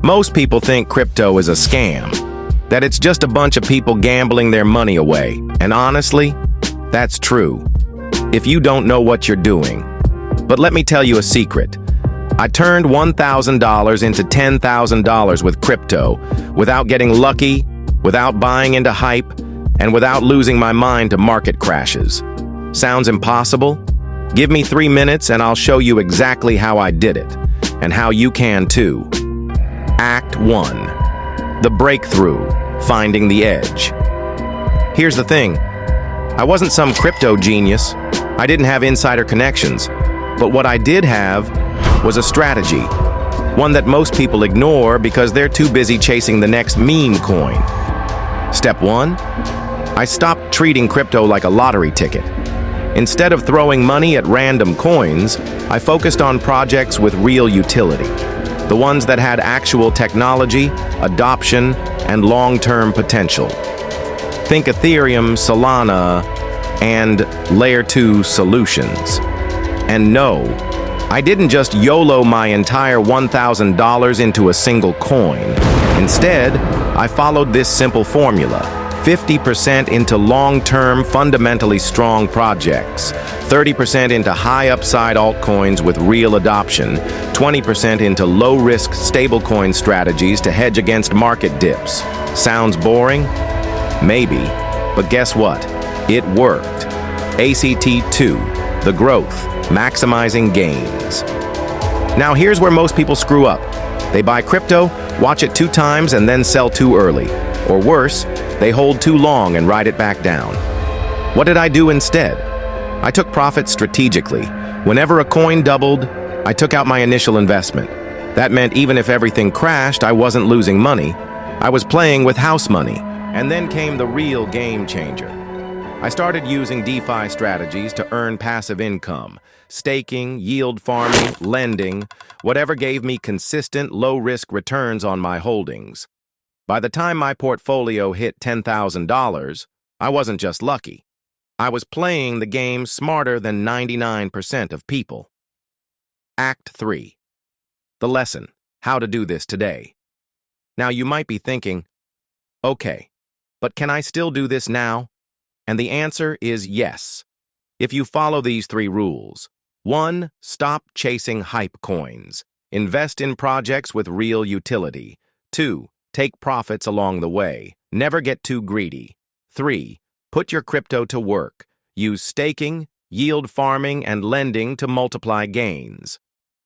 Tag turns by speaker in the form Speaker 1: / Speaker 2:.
Speaker 1: Most people think crypto is a scam, that it's just a bunch of people gambling their money away. And honestly, that's true, if you don't know what you're doing. But let me tell you a secret. I turned $1,000 into $10,000 with crypto, without getting lucky, without buying into hype, and without losing my mind to market crashes. Sounds impossible? Give me 3 minutes and I'll show you exactly how I did it, and how you can too. Act 1. The breakthrough, finding the edge. Here's the thing. I wasn't some crypto genius. I didn't have insider connections. But what I did have was a strategy. One that most people ignore because they're too busy chasing the next meme coin. Step 1. I stopped treating crypto like a lottery ticket. Instead of throwing money at random coins, I focused on projects with real utility. The ones that had actual technology, adoption, and long-term potential. Think Ethereum, Solana, and Layer 2 solutions. And no, I didn't just YOLO my entire $1,000 into a single coin. Instead, I followed this simple formula: 50% into long-term, fundamentally strong projects, 30% into high-upside altcoins with real adoption, 20% into low-risk stablecoin strategies to hedge against market dips. Sounds boring? Maybe. But guess what? It worked. ACT2, the growth, maximizing gains. Now here's where most people screw up. They buy crypto, watch it 2 times, and then sell too early. Or worse, they hold too long and ride it back down. What did I do instead? I took profits strategically. Whenever a coin doubled, I took out my initial investment. That meant even if everything crashed, I wasn't losing money. I was playing with house money. And then came the real game changer. I started using DeFi strategies to earn passive income. Staking, yield farming, lending, whatever gave me consistent, low-risk returns on my holdings. By the time my portfolio hit $10,000, I wasn't just lucky. I was playing the game smarter than 99% of people. Act 3. The lesson: how to do this today. Now you might be thinking, okay, but can I still do this now? And the answer is yes, if you follow these 3 rules. 1. Stop chasing hype coins. Invest in projects with real utility. 2. Take profits along the way. Never get too greedy. 3. Put your crypto to work. Use staking, yield farming, and lending to multiply gains.